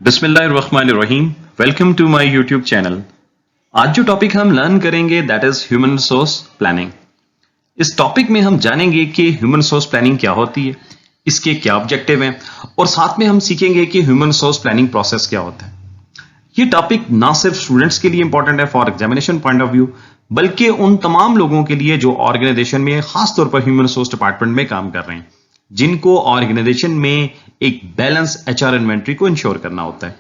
बिस्मिल्लाहिर्रहमानिर्रहीम। Welcome to my YouTube channel. आज जो टॉपिक हम लर्न करेंगे that is human resource planning. इस टॉपिक में हम जानेंगे कि ह्यूमन रिसोर्स प्लानिंग क्या होती है, इसके क्या ऑब्जेक्टिव हैं और साथ में हम सीखेंगे कि ह्यूमन रिसोर्स प्लानिंग प्रोसेस क्या होता है। ये टॉपिक ना सिर्फ स्टूडेंट्स के लिए इंपॉर्टेंट है for examination point of view, बल्कि उन तमाम लोगों के लिए जो ऑर्गेनाइजेशन में खासतौर पर ह्यूमन रिसोर्स डिपार्टमेंट में काम कर रहे हैं, जिनको ऑर्गेनाइजेशन में एक बैलेंस एचआर इन्वेंटरी को इंश्योर करना होता है।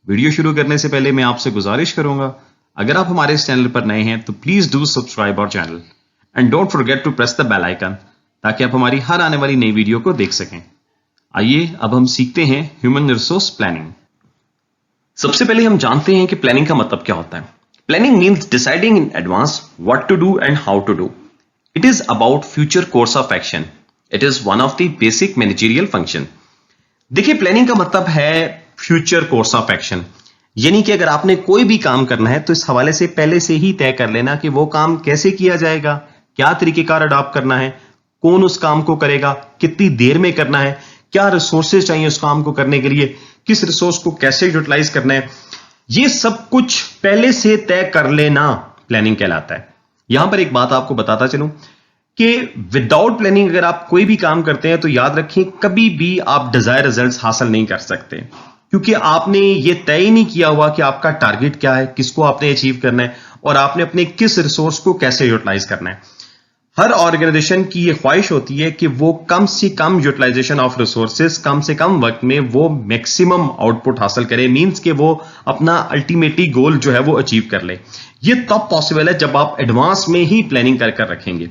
वीडियो शुरू करने से पहले मैं आपसे गुजारिश करूंगा, अगर आप हमारे इस चैनल पर नए हैं तो please do subscribe our channel and don't forget to press the bell icon ताकि आप हमारी हर आने वाली नई वीडियो को देख सकें। आइए अब हम सीखते हैं ह्यूमन रिसोर्स प्लानिंग। सबसे पहले हम जानते हैं कि प्लानिंग का मतलब क्या होता है। Planning means deciding in advance what to do and how to do. It is about future course of action. It is one of the basic managerial function. देखिए, प्लानिंग का मतलब है फ्यूचर कोर्स ऑफ एक्शन, यानी कि अगर आपने कोई भी काम करना है तो इस हवाले से पहले से ही तय कर लेना कि वो काम कैसे किया जाएगा, क्या तरीकेकार अडॉप्ट करना है, कौन उस काम को करेगा, कितनी देर में करना है, क्या रिसोर्सेज चाहिए उस काम को करने के लिए, किस रिसोर्स को कैसे यूटिलाइज करना है, ये सब कुछ पहले से तय कर लेना प्लानिंग कहलाता है। यहां पर एक बात आपको बताता चलूं कि विदाउट प्लानिंग अगर आप कोई भी काम करते हैं तो याद रखें कभी भी आप डिजायर रिजल्ट्स हासिल नहीं कर सकते, क्योंकि आपने ये तय ही नहीं किया हुआ कि आपका टारगेट क्या है, किसको आपने अचीव करना है और आपने अपने किस रिसोर्स को कैसे यूटिलाइज करना है। हर ऑर्गेनाइजेशन की ये ख्वाहिश होती है कि वो कम से कम यूटिलाइजेशन ऑफ रिसोर्सेज, कम से कम वक्त में वो मैक्सिमम आउटपुट हासिल करे, मींस कि वो अपना अल्टीमेटली गोल जो है वो अचीव कर ले। ये तब पॉसिबल है जब आप एडवांस में ही प्लानिंग कर रखेंगे।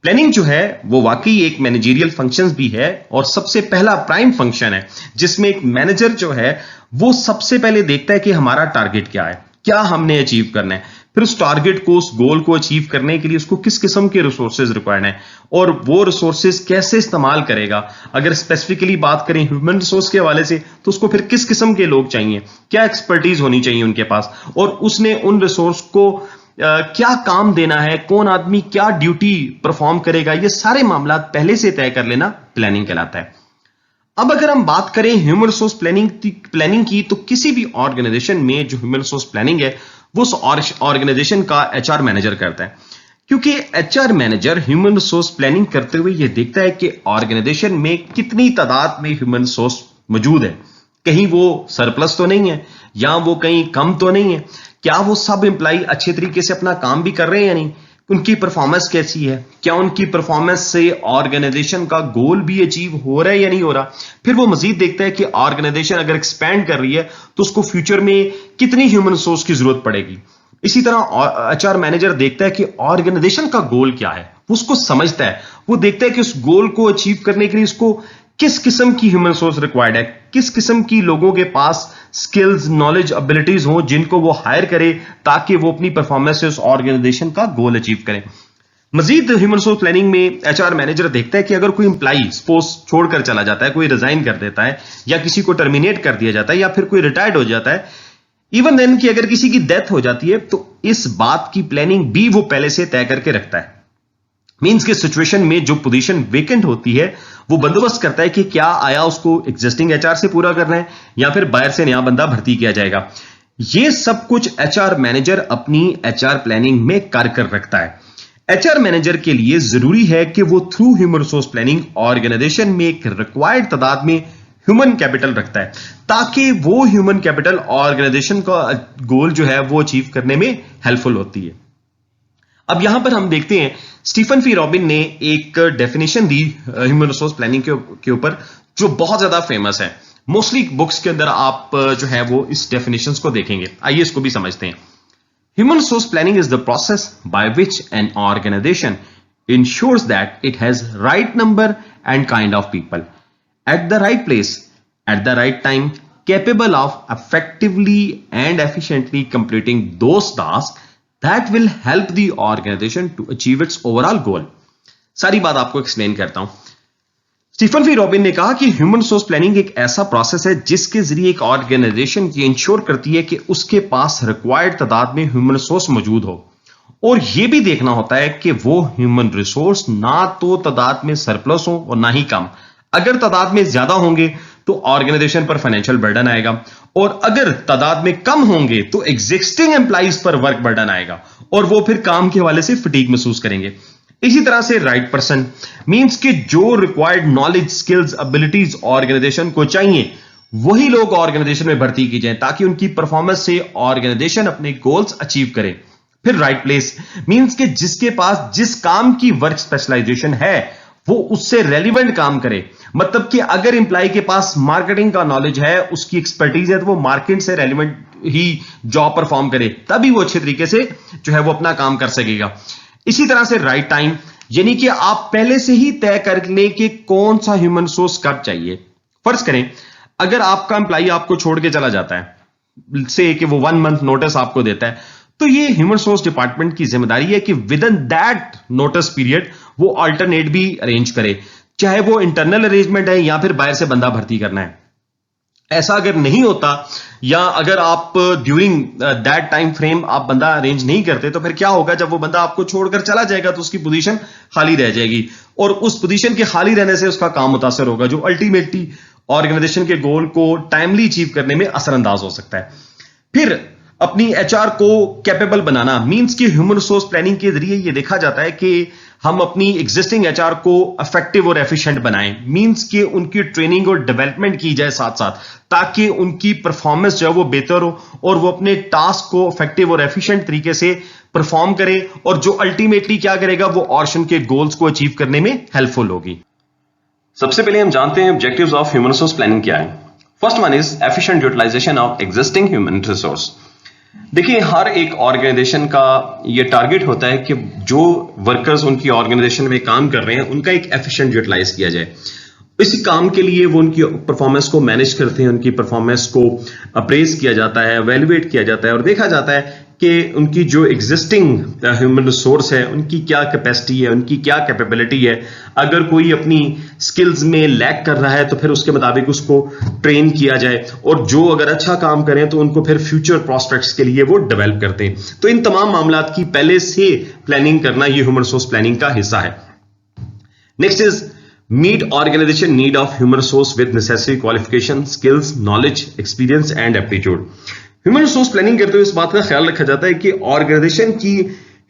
प्लानिंग जो है वो वाकई एक मैनेजरियल फंक्शंस भी है और सबसे पहला प्राइम फंक्शन है, जिसमें एक मैनेजर जो है वो सबसे पहले देखता है कि हमारा टारगेट क्या है, क्या हमने अचीव करना है, फिर उस टारगेट को, उस गोल को अचीव करने के लिए उसको किस किस्म के रिसोर्सेज रिक्वायर्ड है और वो रिसोर्सेज कैसे इस्तेमाल करेगा। अगर स्पेसिफिकली बात करें ह्यूमन रिसोर्स के हवाले से तो उसको फिर किस किस्म के लोग चाहिए, क्या एक्सपर्टीज होनी चाहिए उनके पास, और उसने उन रिसोर्स को क्या काम देना है, कौन आदमी क्या ड्यूटी परफॉर्म करेगा, ये सारे मामला पहले से तय कर लेना प्लानिंग कहलाता है। अब अगर हम बात करें ह्यूमन रिसोर्स प्लानिंग की, तो किसी भी ऑर्गेनाइजेशन में जो ह्यूमन रिसोर्स प्लानिंग है वो उस ऑर्गेनाइजेशन का एचआर मैनेजर करता है, क्योंकि HR manager human resource planning करते हुए यह देखता है कि ऑर्गेनाइजेशन में कितनी तादाद में ह्यूमन रिसोर्स मौजूद है, कहीं वो सरप्लस तो नहीं है या वो कहीं कम तो नहीं है, क्या वो सब एम्प्लॉय अच्छे तरीके से अपना काम भी कर रहे हैं या नहीं, उनकी परफॉर्मेंस कैसी है, क्या उनकी परफॉर्मेंस से ऑर्गेनाइजेशन का गोल भी अचीव हो रहा है या नहीं हो रहा। फिर वो मजीद देखता है कि ऑर्गेनाइजेशन अगर एक्सपैंड कर रही है तो उसको फ्यूचर में कितनी ह्यूमन रिसोर्स की जरूरत पड़ेगी। इसी तरह एचआर मैनेजर देखता है कि ऑर्गेनाइजेशन का गोल क्या है, वो उसको समझता है, वो देखता है कि उस गोल को अचीव करने के लिए उसको किस किस्म की ह्यूमन रिसोर्स रिक्वायर्ड है, किस किस्म की लोगों के पास स्किल्स, नॉलेज, एबिलिटीज हो जिनको वो हायर करे ताकि वो अपनी परफॉर्मेंस से उस ऑर्गेनाइजेशन का गोल अचीव करें। मजीद ह्यूमन रिसोर्स प्लानिंग में एचआर मैनेजर देखता है कि अगर कोई इंप्लॉई सपोज छोड़कर चला जाता है, कोई रिजाइन कर देता है या किसी को टर्मिनेट कर दिया जाता है या फिर कोई रिटायर्ड हो जाता है, इवन देन कि अगर किसी की डेथ हो जाती है, तो इस बात की प्लानिंग भी वो पहले से तय करके रखता है। मींस के सिचुएशन में जो पोजीशन वेकेंट होती है वो बंदोबस्त करता है कि क्या आया उसको एग्जिस्टिंग एचआर से पूरा करना है या फिर बाहर से नया बंदा भर्ती किया जाएगा। ये सब कुछ एचआर मैनेजर अपनी एचआर प्लानिंग में कर रखता है। एचआर मैनेजर के लिए जरूरी है कि वो through human resource planning organisation में एक रिक्वायर्ड तादाद में ह्यूमन कैपिटल रखता है, ताकि वो ह्यूमन कैपिटल ऑर्गेनाइजेशन का गोल जो है वो अचीव करने में हेल्पफुल होती है। अब यहां पर हम देखते हैं स्टीफन फी रॉबिन ने एक डेफिनेशन दी ह्यूमन रिसोर्स प्लानिंग के ऊपर जो बहुत ज्यादा फेमस है। मोस्टली बुक्स के अंदर आप जो है वो इस डेफिनेशंस को देखेंगे। आइए इसको भी समझते हैं। Human resource planning is the process by which an organisation ensures that it has right number and kind of people at the right place at the right time, capable of effectively and efficiently completing those tasks that will help the organization to achieve its overall goal। सारी बात आपको explain करता हूं। Stephen फी robin ने कहा कि human resource planning एक ऐसा प्रोसेस है जिसके जरिए एक ऑर्गेनाइजेशन ये इंश्योर करती है कि उसके पास रिक्वायर्ड तादाद में ह्यूमन रिसोर्स मौजूद हो, और यह भी देखना होता है कि वो ह्यूमन रिसोर्स ना तो तादाद में सरप्लस हो और ना ही कम। अगर तादाद में ज्यादा होंगे तो ऑर्गेनाइजेशन पर फाइनेंशियल बर्डन आएगा, और अगर तादाद में कम होंगे तो एग्जिस्टिंग एम्प्लॉइज पर वर्क बर्डन आएगा और वो फिर काम के हवाले से फटीग महसूस करेंगे। इसी तरह से राइट पर्सन मींस कि जो required knowledge, skills, abilities organisation को चाहिए वही लोग ऑर्गेनाइजेशन में भर्ती की जाए ताकि उनकी परफॉर्मेंस से ऑर्गेनाइजेशन अपने गोल्स अचीव करे। फिर राइट प्लेस मींस कि जिसके पास जिस काम की वर्क स्पेशलाइजेशन है वो उससे रेलिवेंट काम करे। मतलब कि अगर एम्प्लॉय के पास मार्केटिंग का नॉलेज है, उसकी एक्सपर्टीज है, तो वो मार्केट से रेलिवेंट ही जॉब परफॉर्म करे, तभी वो अच्छे तरीके से जो है वो अपना काम कर सकेगा। इसी तरह से राइट टाइम यानी कि आप पहले से ही तय कर ले कि कौन सा ह्यूमन सोर्स कब चाहिए। फर्ज करें अगर आपका एम्प्लॉय आपको छोड़ के चला जाता है, से कि वो 1 मंथ नोटिस आपको देता है, तो ये ह्यूमन सोर्स डिपार्टमेंट की जिम्मेदारी है कि with in that notice period वो अल्टरनेट भी अरेंज करे, चाहे वो इंटरनल अरेंजमेंट है या फिर बाहर से बंदा भर्ती करना है। ऐसा अगर नहीं होता या अगर आप ड्यूरिंग दैट टाइम फ्रेम आप बंदा अरेंज नहीं करते तो फिर क्या होगा, जब वो बंदा आपको छोड़कर चला जाएगा तो उसकी पोजीशन खाली रह जाएगी और उस पोजीशन के खाली रहने से उसका काम मुतासर होगा, जो अल्टीमेटली ऑर्गेनाइजेशन के गोल को टाइमली अचीव करने में असरअंदाज हो सकता है। फिर अपनी एचआर को कैपेबल बनाना मींस कि ह्यूमन रिसोर्स प्लानिंग के जरिए यह देखा जाता है कि हम अपनी एग्जिस्टिंग एचआर को इफेक्टिव और एफिशिएंट बनाएं, मींस कि उनकी ट्रेनिंग और डेवलपमेंट की जाए साथ साथ, ताकि उनकी परफॉर्मेंस जो है वो बेहतर हो और वो अपने टास्क को इफेक्टिव और एफिशिएंट तरीके से परफॉर्म करे और जो अल्टीमेटली क्या करेगा वो ऑर्गेनाइजेशन के गोल्स को अचीव करने में हेल्पफुल होगी। सबसे पहले हम जानते हैं objectives of human resource planning क्या है। First one is efficient utilisation of existing human resource. देखिए हर एक ऑर्गेनाइजेशन का ये टारगेट होता है कि जो वर्कर्स उनकी ऑर्गेनाइजेशन में काम कर रहे हैं उनका एक एफिशिएंट यूटिलाइज किया जाए। इसी काम के लिए वो उनकी परफॉर्मेंस को मैनेज करते हैं, उनकी परफॉर्मेंस को अप्रेज किया जाता है, एवेल्युएट किया जाता है और देखा जाता है कि उनकी जो एग्जिस्टिंग ह्यूमन रिसोर्स है उनकी क्या कैपेसिटी है, उनकी क्या कैपेबिलिटी है। अगर कोई अपनी स्किल्स में लैक कर रहा है तो फिर उसके मुताबिक उसको ट्रेन किया जाए और जो अगर अच्छा काम करें तो उनको फिर फ्यूचर प्रोस्पेक्ट्स के लिए वो डेवलप करते हैं। तो इन तमाम मामलात की पहले से प्लानिंग करना ये ह्यूमन रिसोर्स प्लानिंग का हिस्सा है। Next is meet organisation need of human resource with necessary qualification, skills, knowledge, experience and aptitude. Human resource planning करते हुए इस बात का ख्याल रखा जाता है कि ऑर्गेनाइजेशन की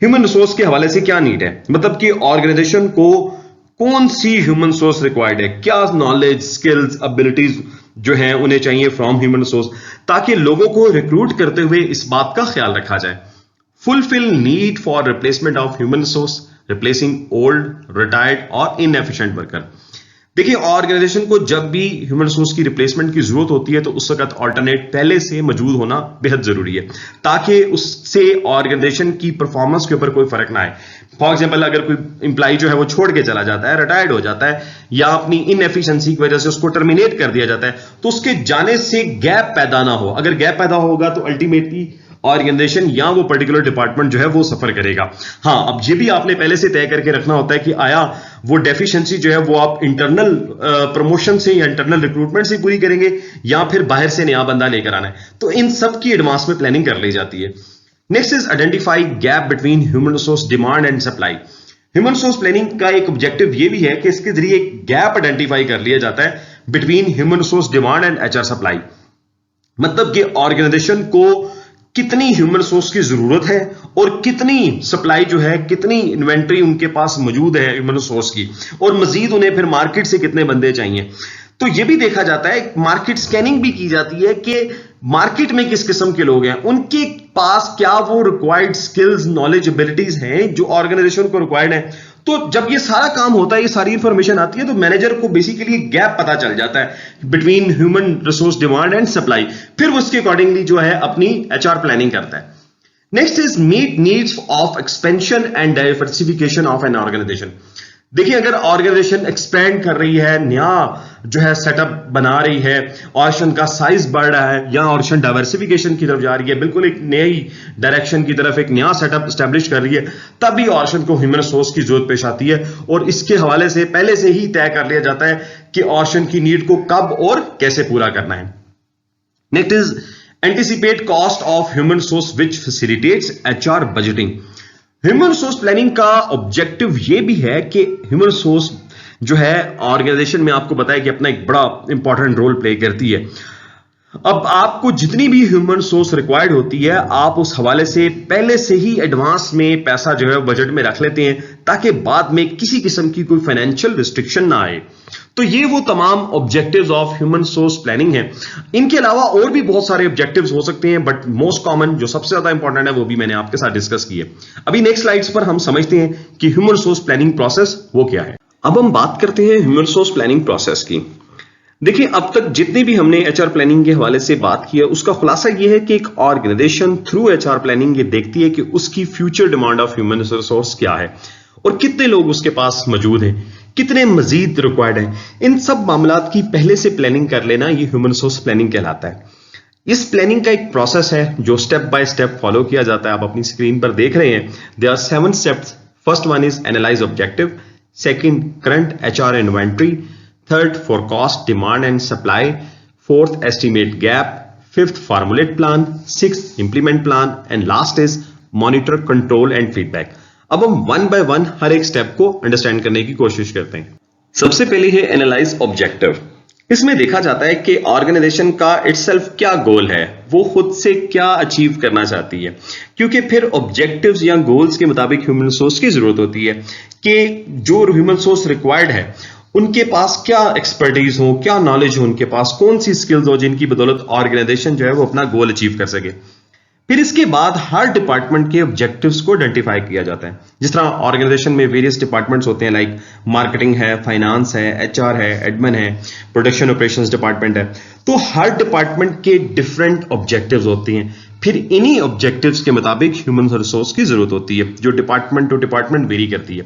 ह्यूमन रिसोर्स के हवाले से क्या नीड है, मतलब कि ऑर्गेनाइजेशन को कौन सी ह्यूमन सोर्स रिक्वायर्ड है, क्या नॉलेज, स्किल्स, एबिलिटीज जो हैं उन्हें चाहिए फ्रॉम ह्यूमन रिसोर्स, ताकि लोगों को रिक्रूट करते हुए इस बात का ख्याल रखा जाए। Fulfil need for replacement of human resource, replacing old, retired और इनएफिशिएंट वर्कर। देखिए ऑर्गेनाइजेशन को जब भी ह्यूमन रिसोर्स की रिप्लेसमेंट की जरूरत होती है तो उस वक्त ऑल्टरनेट पहले से मौजूद होना बेहद जरूरी है ताकि उससे ऑर्गेनाइजेशन की परफॉर्मेंस के ऊपर कोई फर्क ना आए। फॉर एग्जांपल अगर कोई एम्प्लॉय जो है वो छोड़ के चला जाता है, रिटायर्ड हो जाता है या अपनी इनएफिशिएंसी की वजह से उसको टर्मिनेट कर दिया जाता है तो उसके जाने से गैप पैदा ना हो। अगर गैप पैदा होगा तो अल्टीमेटली ऑर्गेनाइजेशन या वो पर्टिकुलर डिपार्टमेंट जो है वो सफर करेगा। हाँ, अब ये भी आपने पहले से तय करके रखना होता है कि आया वो डेफिशिएंसी जो है वो आप इंटरनल प्रमोशन से या इंटरनल रिक्रूटमेंट से पूरी करेंगे या फिर बाहर से नया बंदा लेकर आना है। तो इन सब की एडवांस में प्लानिंग कर ली जाती है। Next is identify gap between human resource demand and supply. Human resource planning का एक ऑब्जेक्टिव ये भी है कि इसके जरिए एक गैप आइडेंटिफाई कर लिया जाता है between human resource demand and HR supply. मतलब कि ऑर्गेनाइजेशन को कितनी ह्यूमन रिसोर्स की जरूरत है और कितनी सप्लाई जो है, कितनी इन्वेंट्री उनके पास मौजूद है ह्यूमन रिसोर्स की, और मजीद उन्हें फिर मार्केट से कितने बंदे चाहिए। तो यह भी देखा जाता है, मार्केट स्कैनिंग भी की जाती है कि मार्केट में किस किस्म के लोग हैं, उनके पास क्या वो रिक्वायर्ड स्किल्स, नॉलेज, एबिलिटीज हैं जो ऑर्गेनाइजेशन को रिक्वायर्ड है। तो जब ये सारा काम होता है, ये सारी इंफॉर्मेशन आती है तो मैनेजर को बेसिकली गैप पता चल जाता है between human resource demand and supply. फिर वो उसके अकॉर्डिंगली जो है अपनी एचआर प्लानिंग करता है। Next is meet needs of expansion and diversification of an organisation. देखिए अगर ऑर्गेनाइजेशन एक्सपेंड कर रही है, नया जो है सेटअप बना रही है, ऑर्गेनाइजेशन का साइज बढ़ रहा है या ऑर्गेनाइजेशन डाइवर्सिफिकेशन की तरफ जा रही है, बिल्कुल एक नई डायरेक्शन की तरफ एक नया सेटअप एस्टेब्लिश कर रही है, तभी ऑर्गेनाइजेशन को ह्यूमन रिसोर्स की जरूरत पेश आती है और इसके हवाले से पहले से ही तय कर लिया जाता है कि ऑर्गेनाइजेशन की नीड को कब और कैसे पूरा करना है। Next is anticipate cost of human resource which facilitates HR budgeting. Human resource planning का ऑब्जेक्टिव यह भी है कि ह्यूमन रिसोर्स जो है ऑर्गेनाइजेशन में आपको बताया कि अपना एक बड़ा इंपॉर्टेंट रोल प्ले करती है। अब आपको जितनी भी ह्यूमन सोर्स रिक्वायर्ड होती है, आप उस हवाले से पहले से ही एडवांस में पैसा जो है बजट में रख लेते हैं, ताकि बाद में किसी किस्म की कोई फाइनेंशियल रिस्ट्रिक्शन ना आए। तो ये वो तमाम objectives of human source planning है। इनके अलावा और भी बहुत सारे ऑब्जेक्टिव्स हो सकते हैं, बट मोस्ट कॉमन जो सबसे ज्यादा इंपॉर्टेंट है वो भी मैंने आपके साथ डिस्कस की है। अभी नेक्स्ट स्लाइड्स पर हम समझते हैं कि ह्यूमन सोर्स प्लानिंग प्रोसेस वो क्या है। अब हम बात करते हैं ह्यूमन सोर्स प्लानिंग प्रोसेस की। देखिए, अब तक जितनी भी हमने एचआर प्लानिंग के हवाले से बात की है, उसका खुलासा यह है कि एक ऑर्गेनाइजेशन थ्रू एचआर प्लानिंग ये देखती है कि उसकी future demand of human resource क्या है और कितने लोग उसके पास मौजूद हैं, कितने मजीद रिक्वायर्ड हैं। इन सब मामलात की पहले से प्लानिंग कर लेना ये ह्यूमन रिसोर्स प्लानिंग कहलाता है। इस प्लानिंग का एक प्रोसेस है जो स्टेप बाय स्टेप फॉलो किया जाता है। आप अपनी स्क्रीन पर देख रहे हैं, there are 7 steps. First one is analyse objective, second current HR inventory, third forecast demand and supply, fourth estimate gap, fifth formulate plan, sixth implement plan and last is monitor control and feedback। अब हम one by one हर एक step को understand करने की कोशिश करते हैं। सबसे पहले है एनालाइज ऑब्जेक्टिव। इसमें देखा जाता है कि ऑर्गेनाइजेशन का इटसेल्फ क्या गोल है, वो खुद से क्या अचीव करना चाहती है, क्योंकि फिर ऑब्जेक्टिव्स या गोल्स के मुताबिक ह्यूमन रिसोर्स की जरूरत होती है कि जो ह्यूमन रिसोर्स रिक्वायर्ड है उनके पास क्या एक्सपर्टीज हो, क्या नॉलेज हो, उनके पास कौन सी स्किल्स हो जिनकी बदौलत ऑर्गेनाइजेशन जो है वो अपना गोल अचीव कर सके। फिर इसके बाद हर डिपार्टमेंट के ऑब्जेक्टिव्स को आइडेंटिफाई किया जाता है। जिस तरह ऑर्गेनाइजेशन में वेरियस डिपार्टमेंट्स होते हैं, लाइक मार्केटिंग है, फाइनेंस है, एचआर है, एडमिन है, प्रोडक्शन ऑपरेशंस डिपार्टमेंट है, तो हर डिपार्टमेंट के डिफरेंट ऑब्जेक्टिव्स होते हैं। फिर इन्हीं ऑब्जेक्टिव्स के मुताबिक ह्यूमन रिसोर्स की जरूरत होती है, जो डिपार्टमेंट टू डिपार्टमेंट वेरी करती है।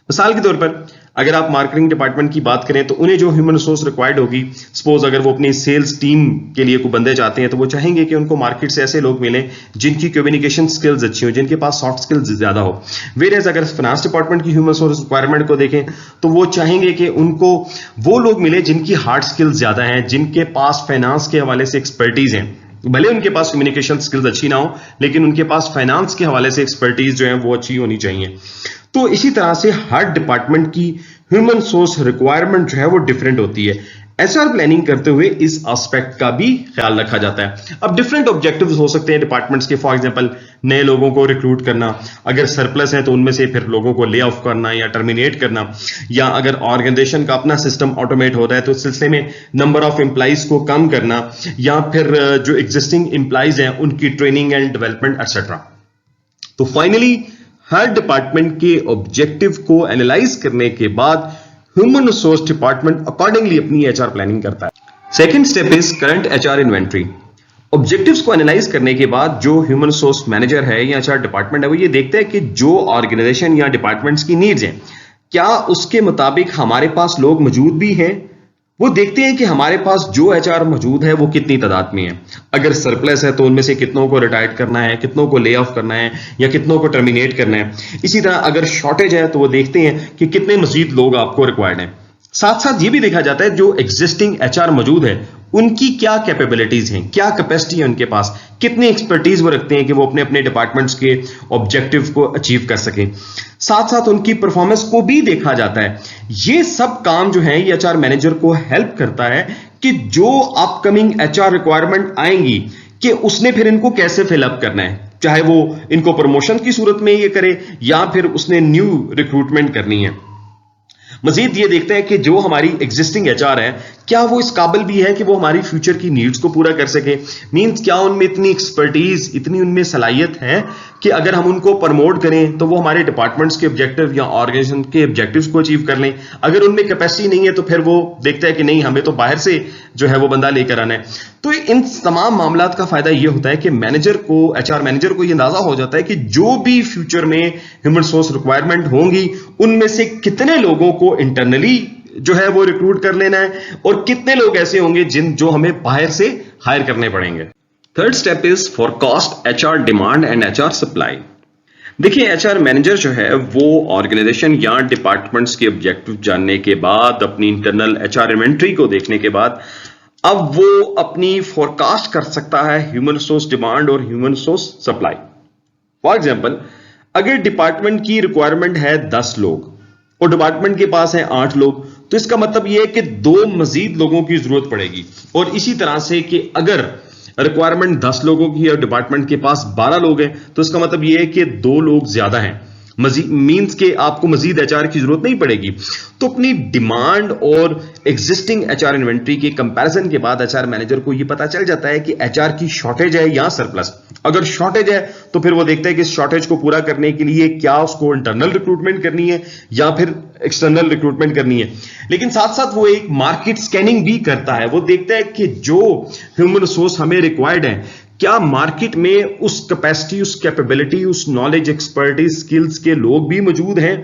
मिसाल के तौर पर अगर आप मार्केटिंग डिपार्टमेंट की बात करें तो उन्हें जो ह्यूमन रिसोर्स रिक्वायर्ड होगी, सपोज अगर वो अपनी सेल्स टीम के लिए कोई बंदे चाहते हैं, तो वो चाहेंगे कि उनको मार्केट से ऐसे लोग मिलें जिनकी कम्युनिकेशन स्किल्स अच्छी हो, जिनके पास सॉफ्ट स्किल्स ज्यादा हो। वेरेज अगर फाइनेंस डिपार्टमेंट की ह्यूमन रिसोर्स रिक्वायरमेंट को देखें तो वो चाहेंगे कि उनको वो लोग मिले जिनकी हार्ड स्किल्स ज्यादा हैं, जिनके पास फाइनेंस के हवाले से एक्सपर्टीज है। भले उनके पास कम्युनिकेशन स्किल्स अच्छी ना हो, लेकिन उनके पास फाइनेंस के हवाले से एक्सपर्टीज जो है वो अच्छी होनी चाहिए। तो इसी तरह से हर डिपार्टमेंट की ह्यूमन सोर्स रिक्वायरमेंट जो है वो डिफरेंट होती है। एचआर प्लानिंग करते हुए इस एस्पेक्ट का भी ख्याल रखा जाता है। अब डिफरेंट ऑब्जेक्टिव्स हो सकते हैं डिपार्टमेंट्स के, फॉर एग्जांपल नए लोगों को रिक्रूट करना, अगर सरप्लस है तो उनमें से फिर लोगों को ले ऑफ करना या टर्मिनेट करना, या अगर ऑर्गेनाइजेशन का अपना सिस्टम ऑटोमेट हो रहा है तो इस सिलसिले में नंबर ऑफ एम्प्लॉइज को कम करना, या फिर जो एग्जिस्टिंग एम्प्लॉइज हैं उनकी ट्रेनिंग एंड डेवलपमेंट एक्सेट्रा। तो फाइनली हर डिपार्टमेंट के ऑब्जेक्टिव को एनालाइज करने के बाद ह्यूमन रिसोर्स डिपार्टमेंट अकॉर्डिंगली अपनी एचआर प्लानिंग करता है। Second step is current HR inventory. Objectives को एनालाइज करने के बाद जो ह्यूमन रिसोर्स मैनेजर है या एचआर डिपार्टमेंट है वो ये देखता है कि जो ऑर्गेनाइजेशन या डिपार्टमेंट्स की नीड्स हैं, क्या उसके मुताबिक हमारे पास लोग मौजूद भी हैं। वो देखते हैं कि हमारे पास जो एचआर मौजूद है वो कितनी तादाद में है। अगर सरप्लस है तो उनमें से कितनों को रिटायर करना है, कितनों को ले ऑफ करना है, या कितनों को टर्मिनेट करना है। इसी तरह अगर शॉर्टेज है तो वो देखते हैं कि कितने मजीद लोग आपको रिक्वायर्ड हैं। साथ साथ ये भी देखा जाता है जो एग्जिस्टिंग एचआर मौजूद है उनकी क्या कैपेबिलिटीज हैं, क्या कैपेसिटी है उनके पास, कितनी एक्सपर्टीज वो रखते हैं कि वो अपने अपने डिपार्टमेंट्स के ऑब्जेक्टिव को अचीव कर सकें। साथ साथ उनकी परफॉर्मेंस को भी देखा जाता है। ये सब काम जो है ये एचआर मैनेजर को हेल्प करता है कि जो अपकमिंग एचआर रिक्वायरमेंट आएंगी कि उसने फिर इनको कैसे फिलअप करना है, चाहे वो इनको प्रमोशन की सूरत में ये करे या फिर उसने न्यू रिक्रूटमेंट करनी है। मजीद ये देखते हैं कि जो हमारी एग्जिस्टिंग एचआर है क्या वो इस काबिल भी है कि वो हमारी फ्यूचर की नीड्स को पूरा कर सके। मींस क्या उनमें इतनी एक्सपर्टीज, इतनी उनमें सलाहियत है कि अगर हम उनको प्रमोट करें तो वो हमारे डिपार्टमेंट्स के ऑब्जेक्टिव या ऑर्गेनाइजेशन के ऑब्जेक्टिव्स को अचीव कर लें। अगर उनमें कैपेसिटी नहीं है तो फिर वो देखता है कि नहीं, हमें तो बाहर से जो है वो बंदा लेकर आना है। तो इन तमाम मामलात का फायदा ये होता है कि मैनेजर को, एचआर मैनेजर को ये अंदाजा हो जाता है कि जो भी फ्यूचर में ह्यूमन रिसोर्स रिक्वायरमेंट होंगी उनमें से कितने लोगों को इंटरनली जो है वो रिक्रूट कर लेना है और कितने लोग ऐसे होंगे जो हमें बाहर से हायर करने पड़ेंगे। Third step is forecast HR demand and HR supply. देखिए, एचआर मैनेजर जो है वो ऑर्गेनाइजेशन या डिपार्टमेंट्स के ऑब्जेक्टिव जानने के बाद, अपनी इंटरनल एचआर इन्वेंट्री को देखने के बाद, अब वो अपनी फोरकास्ट कर सकता है ह्यूमन रिसोर्स डिमांड और human resource supply. For example, अगर डिपार्टमेंट की रिक्वायरमेंट है 10 लोग और डिपार्टमेंट के पास है 8 लोग, तो इसका मतलब यह है कि 2 मजीद लोगों की जरूरत पड़ेगी। और इसी तरह से कि अगर रिक्वायरमेंट 10 लोगों की है, डिपार्टमेंट के पास 12 लोग हैं, तो इसका मतलब यह है कि 2 लोग ज्यादा हैं, मींस के आपको मजीद एचआर की जरूरत नहीं पड़ेगी। तो अपनी डिमांड और एग्जिस्टिंग एचआर इन्वेंट्री के कंपैरिजन के बाद एचआर मैनेजर को यह पता चल जाता है कि एचआर की शॉर्टेज है या सरप्लस। अगर शॉर्टेज है तो फिर वो देखता है कि इस शॉर्टेज को पूरा करने के लिए क्या उसको इंटरनल रिक्रूटमेंट करनी है या फिर एक्सटर्नल रिक्रूटमेंट करनी है। लेकिन साथ साथ वो एक मार्केट स्कैनिंग भी करता है, वो देखता है कि जो ह्यूमन रिसोर्स हमें रिक्वायर्ड है क्या मार्केट में उस कैपेसिटी, उस कैपेबिलिटी, उस नॉलेज, एक्सपर्टीज, स्किल्स के लोग भी मौजूद हैं।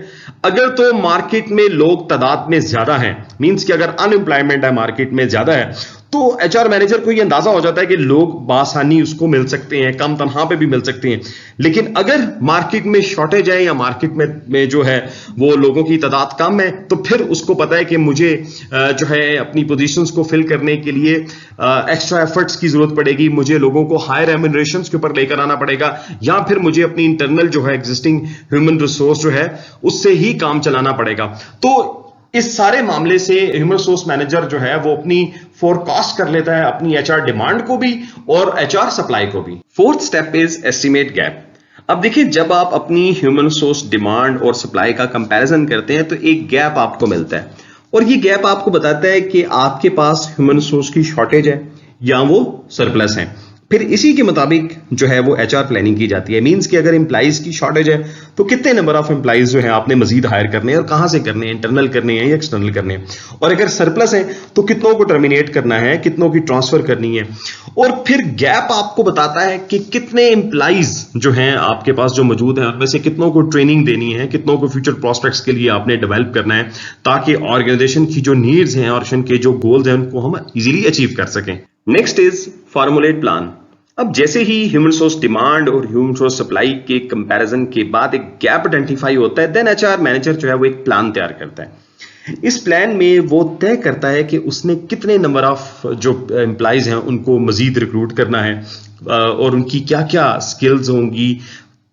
अगर तो मार्केट में लोग तादाद में ज्यादा हैं, मींस कि अगर अनएम्प्लॉयमेंट है मार्केट में ज्यादा है, तो एचआर मैनेजर को यह अंदाजा हो जाता है कि लोग बासानी उसको मिल सकते हैं, कम तनख्वाह पे भी मिल सकते हैं। लेकिन अगर मार्केट में शॉर्टेज है या मार्केट में जो है वो लोगों की तादाद कम है, तो फिर उसको पता है कि मुझे जो है अपनी पोजीशंस को फिल करने के लिए एक्स्ट्रा एफर्ट्स की जरूरत पड़ेगी, मुझे लोगों को हायर रेम्यूनरेशंस के ऊपर लेकर आना पड़ेगा, या फिर मुझे अपनी इंटरनल जो है एग्जिस्टिंग ह्यूमन रिसोर्स जो है उससे ही काम चलाना पड़ेगा। तो इस सारे मामले से ह्यूमन रिसोर्स मैनेजर जो है वो अपनी फोरकास्ट कर लेता है, अपनी एचआर डिमांड को भी और एचआर सप्लाई को भी। Fourth step is estimate gap. अब देखिए, जब आप अपनी ह्यूमन रिसोर्स डिमांड और सप्लाई का कंपैरिजन करते हैं तो एक गैप आपको मिलता है, और ये गैप आपको बताता है कि आपके पास ह्यूमन रिसोर्स की शॉर्टेज है या वो सरप्लस है। फिर इसी के मुताबिक जो है वो एचआर प्लानिंग की जाती है। मींस कि अगर एम्प्लॉइज की शॉर्टेज है तो कितने नंबर ऑफ एम्प्लॉइज जो है आपने मजीद हायर करने हैं और कहां से करने हैं, इंटरनल करने हैं या एक्सटर्नल करने हैं। और अगर सरप्लस है तो कितनों को टर्मिनेट करना है, कितनों की ट्रांसफर करनी है। और फिर गैप आपको बताता है कि कितने एम्प्लॉइज जो हैं आपके पास जो मौजूद हैं उनमें से कितनों को ट्रेनिंग देनी है, कितनों को फ्यूचर प्रोस्पेक्ट्स के लिए आपने डेवलप करना है, ताकि ऑर्गेनाइजेशन की जो नीड्स हैं और के जो गोल्स हैं उनको हम इजीली अचीव कर सकें। Next is formulate plan. अब जैसे ही ह्यूमन रिसोर्स डिमांड और ह्यूमन रिसोर्स सप्लाई के कंपैरिजन के बाद एक गैप आइडेंटिफाई होता है, देन एचआर मैनेजर जो है वो एक प्लान तैयार करता है। इस प्लान में वो तय करता है कि उसने कितने नंबर ऑफ जो एम्प्लॉइज हैं उनको मजीद रिक्रूट करना है और उनकी क्या क्या स्किल्स होंगी,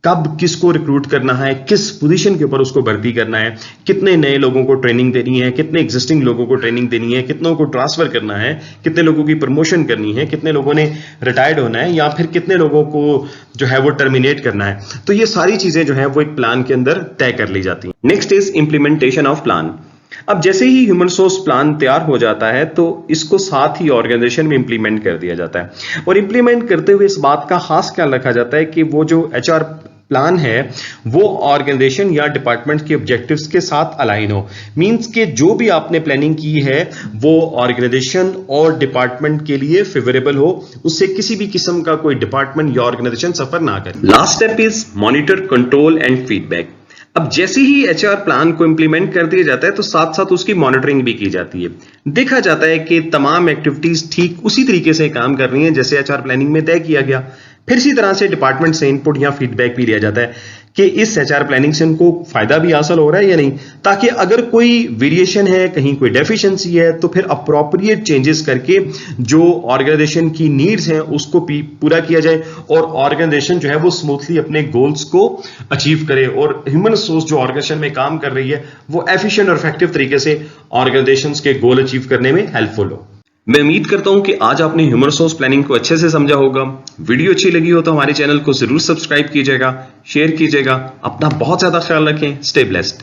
कब किसको रिक्रूट करना है, किस पोजीशन के ऊपर उसको भर्ती करना है, कितने नए लोगों को ट्रेनिंग देनी है, कितने एग्जिस्टिंग लोगों को ट्रेनिंग देनी है, कितनों को ट्रांसफर करना है, कितने लोगों की प्रमोशन करनी है, कितने लोगों ने रिटायर्ड होना है, या फिर कितने लोगों को जो है वो टर्मिनेट करना है। तो ये सारी चीजें जो है वो एक प्लान के अंदर तय कर ली जाती हैं। Next is implementation of plan. अब जैसे ही ह्यूमन रिसोर्स प्लान तैयार हो जाता है तो इसको साथ ही ऑर्गेनाइजेशन में इंप्लीमेंट कर दिया जाता है, और इंप्लीमेंट करते हुए इस बात का खास ख्याल रखा जाता है कि वो जो एचआर प्लान है वो ऑर्गेनाइजेशन या डिपार्टमेंट के ऑब्जेक्टिव्स के साथ अलाइन हो। मींस के जो भी आपने प्लानिंग की है वो ऑर्गेनाइजेशन और डिपार्टमेंट के लिए फेवरेबल हो, उससे किसी भी किस्म का कोई डिपार्टमेंट या ऑर्गेनाइजेशन सफर ना करे। Last step is monitor, control and feedback. अब जैसे ही एचआर प्लान को इंप्लीमेंट कर दिया जाता है तो साथ साथ उसकी मॉनिटरिंग भी की जाती है। देखा जाता है कि तमाम एक्टिविटीज ठीक उसी तरीके से काम कर रही हैं जैसे एचआर प्लानिंग में तय किया गया। फिर इसी तरह से डिपार्टमेंट से इनपुट या फीडबैक भी लिया जाता है कि इस एचआर प्लानिंग से उनको फायदा भी हासिल हो रहा है या नहीं, ताकि अगर कोई वेरिएशन है, कहीं कोई डेफिशिएंसी है, तो फिर अप्रोप्रिएट चेंजेस करके जो ऑर्गेनाइजेशन की नीड्स हैं उसको पूरा किया जाए और ऑर्गेनाइजेशन जो है वो स्मूथली अपने गोल्स को अचीव करे और ह्यूमन रिसोर्स जो ऑर्गेनाइजेशन में काम कर रही है वो एफिशिएंट और इफेक्टिव तरीके से ऑर्गेनाइजेशन के गोल अचीव करने में हेल्पफुल हो। मैं उम्मीद करता हूं कि आज आपने ह्यूमन रिसोर्स प्लानिंग को अच्छे से समझा होगा। वीडियो अच्छी लगी हो तो हमारे चैनल को जरूर सब्सक्राइब कीजिएगा, शेयर कीजिएगा। अपना बहुत ज्यादा ख्याल रखें। Stay blessed.